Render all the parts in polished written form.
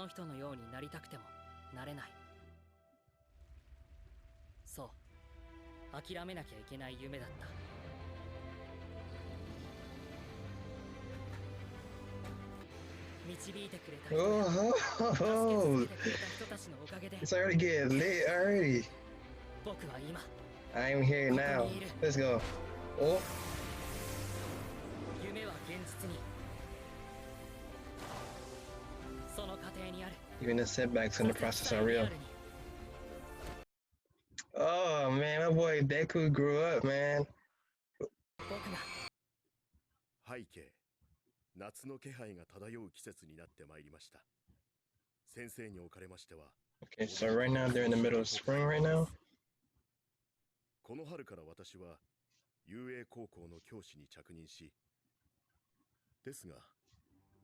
人のようになりたくてもなれない。そう、諦めなきゃいけない夢だった。導いてくれた人や助け Oh, てくれた人たちのおかげで it's already getting lit already. 僕は今 I'm here now. Let's go. Oh, 夢は現実に、その過程にある。 even the setbacks in the process are real. Oh man, my boy Deku grew up, man. 僕が背景、夏の気配が漂う季節になってまいりました。先生におかれましては、 Okay, so right now they're in the middle of spring right now. この春から私は遊泳高校の教師に着任し、ですが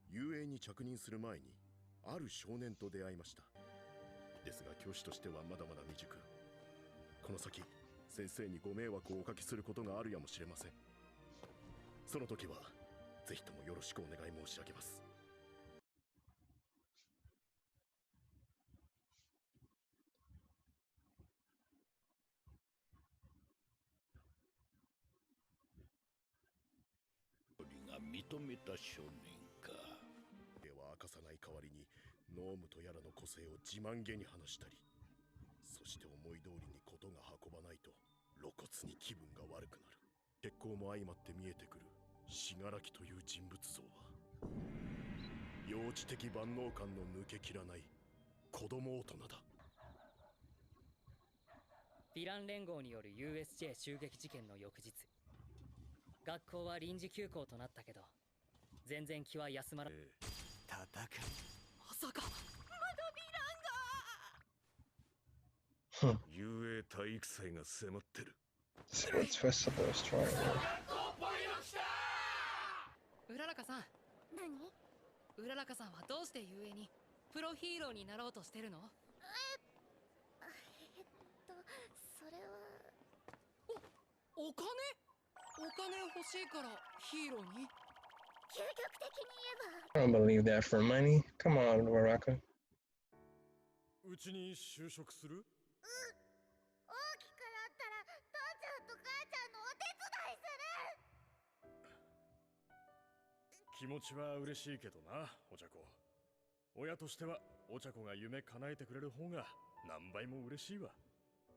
遊泳に着任する前にある少年と出会いました。ですが教師としてはまだまだ未熟。この先先生にご迷惑をおかけすることがあるやもしれません。その時はぜひともよろしくお願い申し上げます。認めた少年か。では明かさない代わりにノームとやらの個性を自慢げに話したり、そして思い通りにことが運ばないと露骨に気分が悪くなる。結婚も相まって見えてくる信楽という人物像は、幼稚的万能感の抜けきらない子供大人だ。ヴィラン連合による USJ 襲撃事件の翌日、学校は臨時休校となったけど、全然気は休まら。戦い。まさか遊泳体育祭が迫ってる。 Sports festival is trying. うららかさん、何？うららかさんはどうして遊泳にプロヒーローになろうとしてるの？それはお金？お金欲しいからヒーローに？究極的に言えば I don't believe that for money. Come on, Baraka. うちに就職する？大きくなったら父ちゃんと母ちゃんのお手伝いする。気持ちは嬉しいけどな、お茶子。親としてはお茶子が夢叶えてくれる方が何倍も嬉しいわ。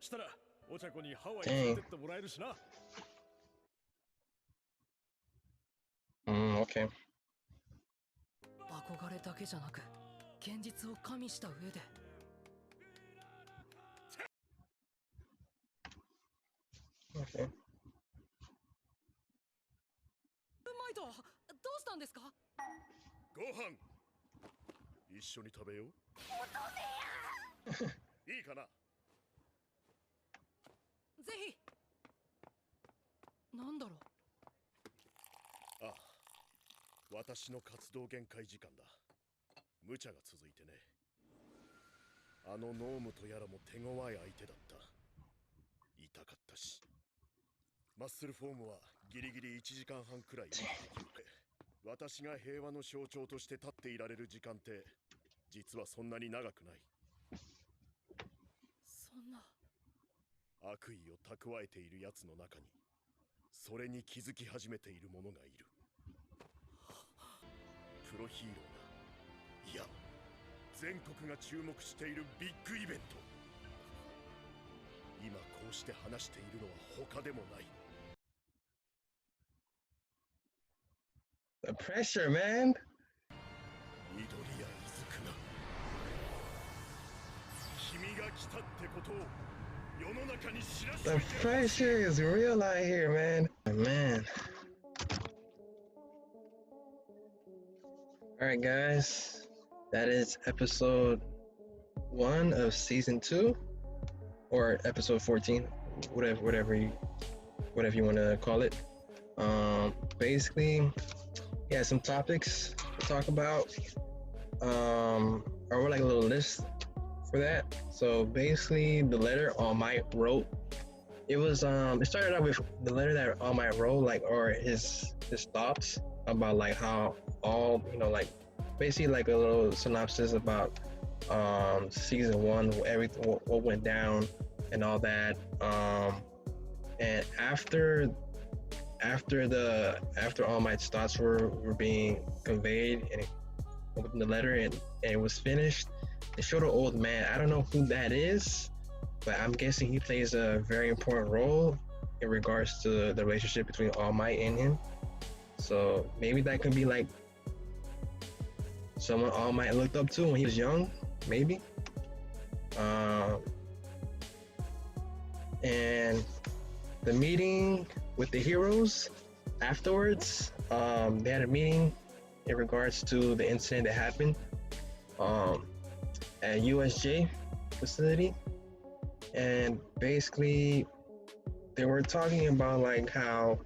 したらお茶子にハワイに連れてってもらえるしな。Okay. 憧れだけじゃなく現実を加味した上で。Okay. マイト、どうしたんですか？ご飯一緒に食べよう。いいかな？ぜひ。なんだろう。ああ、私の活動限界時間だ。無茶が続いてね。あのノームとやらも手強い相手だった。痛かったし、マッスルフォームはギリギリ1時間半くらいできる。私が平和の象徴として立っていられる時間って実はそんなに長くない。そんな。悪意を蓄えている奴の中にそれに気づき始めている者がいる。プロヒーローが、いや全国が注目しているビッグイベント。今こうして話しているのは他でもない。 The pressure, man. 緑谷出久が君が来たってことを世の中に知らせ The て。 pressure is real out here, man. Man. Alright, guys. That is episode 1 of season 2. Or episode 14. Whatever you want to call it. Basically, yeah, some topics to talk about. Or like a little list for that. So basically, the letter All Might wrote. It was it started out with the letter that All Might wrote, like, or his thoughts about like how all, like basically like a little synopsis about season one, everything what went down and all that. And after All Might's thoughts were being conveyed and opened the letter and it was finished, they showed an old man. I don't know who that is, but I'm guessing he plays a very important role in regards to the relationship between All Might and him. So maybe that could be like someone All Might looked up to when he was young, maybe. And the meeting with the heroes afterwards, they had a meeting in regards to the incident that happened at USJ facility, and basically they were talking about like how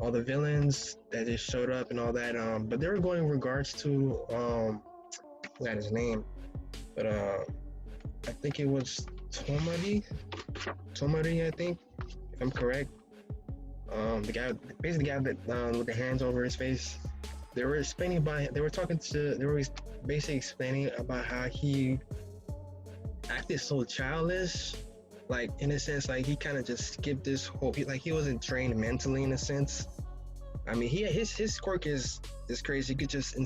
all the villains that just showed up and all that, but they were going in regards to I forgot his name, but I think it was Tomari, I think, if I'm correct. The guy, basically the guy that with the hands over his face. They were basically explaining about how he acted so childish, like in a sense, like he kind of just skipped this whole, he wasn't trained mentally in a sense. I mean, his quirk is crazy. He could just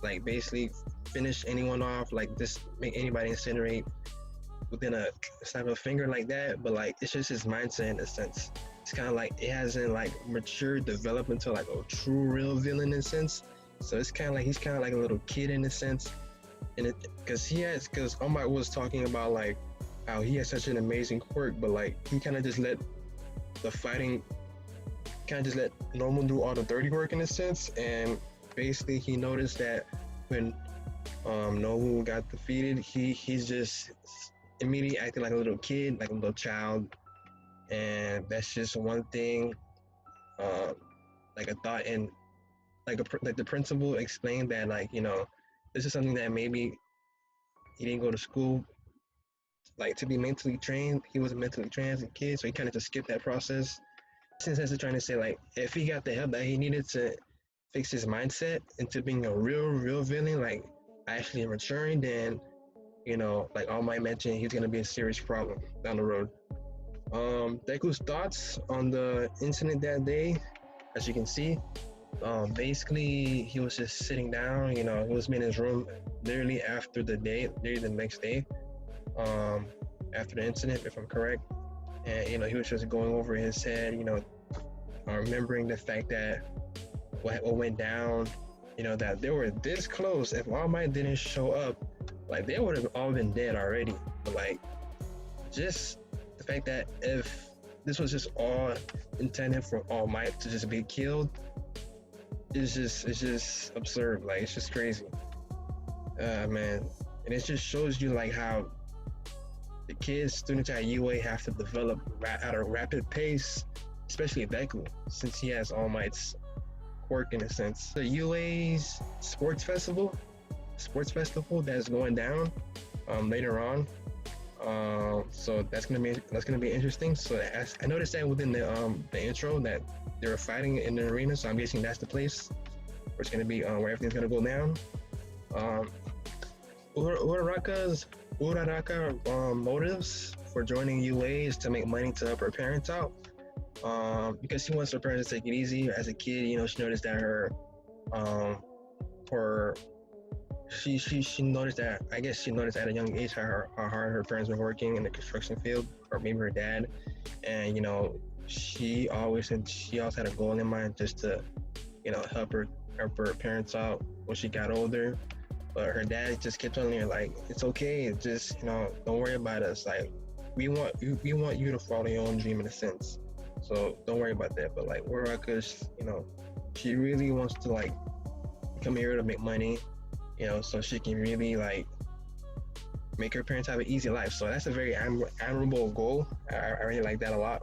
like basically finish anyone off, like just make anybody incinerate within a snap of a finger like that. But like it's just his mindset in a sense. It's kind of like it hasn't like matured, developed into like a true real villain in a sense. So it's kind of like he's kind of like a little kid in a sense, and because All Might was talking about like how he has such an amazing quirk, but like he kind of just let the fighting, kind of just let Normal do all the dirty work in a sense. And basically he noticed that when Nomu got defeated, he's just immediately acting like a little kid, like a little child. And that's just one thing, like a thought, and like the principal explained that, like, you know, this is something that maybe he didn't go to school like to be mentally trained. He wasn't mentally trained as a kid, so he kind of just skipped that process. Since that's trying to say, like, if he got the help that he needed to fix his mindset into being a real villain, like actually maturing, then, you know, like All Might mentioned, he's gonna be a serious problem down the road. Deku's thoughts on the incident that day, as you can see, basically he was just sitting down, you know, he was in his room literally the next day, after the incident, if I'm correct. And, you know, he was just going over his head, you know, remembering the fact that what went down, you know, that they were this close. If All Might didn't show up, like, they would have all been dead already. But like, just the fact that if this was just all intended for All Might to just be killed, it's just absurd. Like, it's just crazy, man. And it just shows you like how the students at UA have to develop at a rapid pace, especially Deku, since he has All Might's quirk in a sense. The UA's sports festival that's going down later on. So that's gonna be interesting. So I noticed that within the intro that they were fighting in the arena. So I'm guessing that's the place where it's gonna be where everything's gonna go down. Uraraka motives for joining UA is to make money to help her parents out. Because she wants her parents to take it easy. As a kid, you know, she noticed that she noticed that, I guess she noticed at a young age how hard her parents were working in the construction field, or maybe her dad. And, you know, she always had a goal in mind, just to, you know, help her parents out when she got older. But her dad just kept telling her, like, it's okay, just, you know, don't worry about us. Like, we want you to follow your own dream in a sense. So don't worry about that. But like, Uraraka, you know, she really wants to like come here to make money, you know, so she can really like make her parents have an easy life. So that's a very admirable goal. I really like that a lot.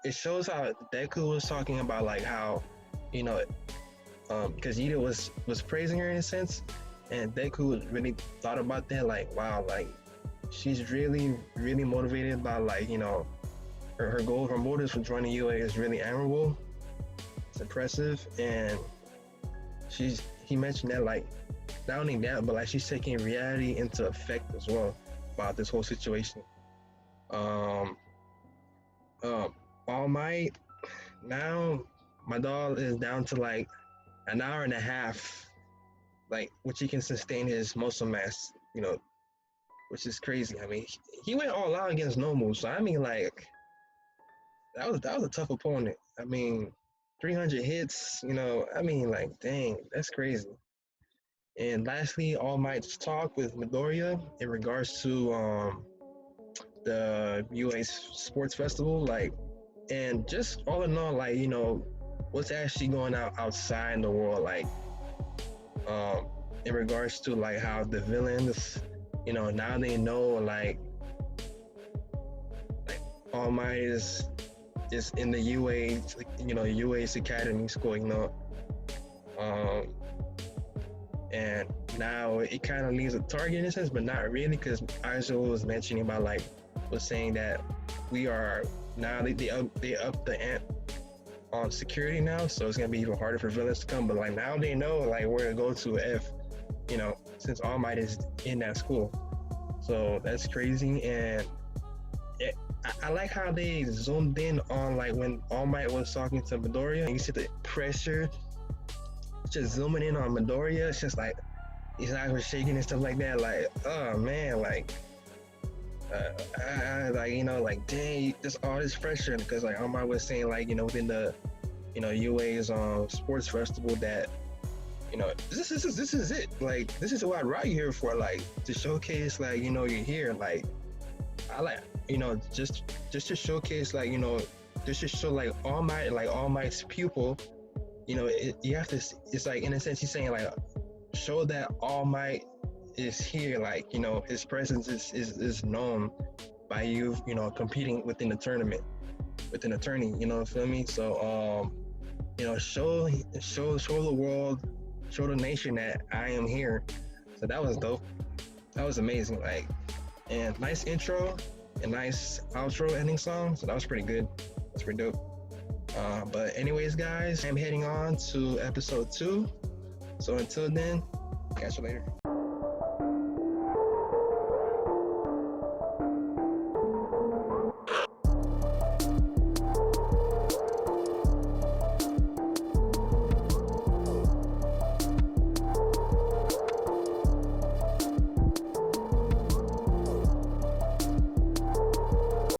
It shows how Deku was talking about like how, you know, because Ida was praising her in a sense, and Deku really thought about that, like, wow, like she's really motivated by, like, you know, her goal, her motives for joining UA is really admirable. It's impressive, and he mentioned that like not only that, but like she's taking reality into effect as well about this whole situation. Um, All Might now, my dog is down to like an hour and a half, like which he can sustain his muscle mass, you know, which is crazy. I mean, he went all out against Nomu, so I mean, like that was a tough opponent. I mean, 300 hits, you know, I mean, like dang, that's crazy. And lastly, All Might's talk with Midoriya in regards to the UA Sports Festival, like, and just all in all, like, you know, what's actually going on outside in the world, like, in regards to like how the villains, you know, now they know like All Might is in the UA, you know, UA's academy school, you know, and now it kind of leaves a target in a sense, but not really, because Aizo was mentioning about like was saying that we are now they up the ant on security now, so it's gonna be even harder for villains to come. But like now they know like where to go to if, you know, since All Might is in that school. So that's crazy. And I like how they zoomed in on like when All Might was talking to Midoriya. You see the pressure just zooming in on Midoriya. It's just like his eyes were shaking and stuff like that. Like, oh man, like like, you know, like dang, just all this pressure, because like All Might was saying like, you know, within the, you know, UA's sports festival that, you know, this is it. Like, this is what I brought you here for, like, to showcase, like, you know, you're here. Like, I like, you know, just to showcase, like, you know, just to show like All Might's pupil, you know, you have to, it's like in a sense he's saying like, show that All Might is here, like, you know, his presence is known by you, you know, competing within the tournament, within a tourney, you know, feel me? So, you know, show the world, show the nation that I am here. So that was dope. That was amazing. Like, and nice intro and nice outro ending song. So that was pretty good. That's pretty dope. But anyways, guys, I'm heading on to episode 2. So until then, catch you later.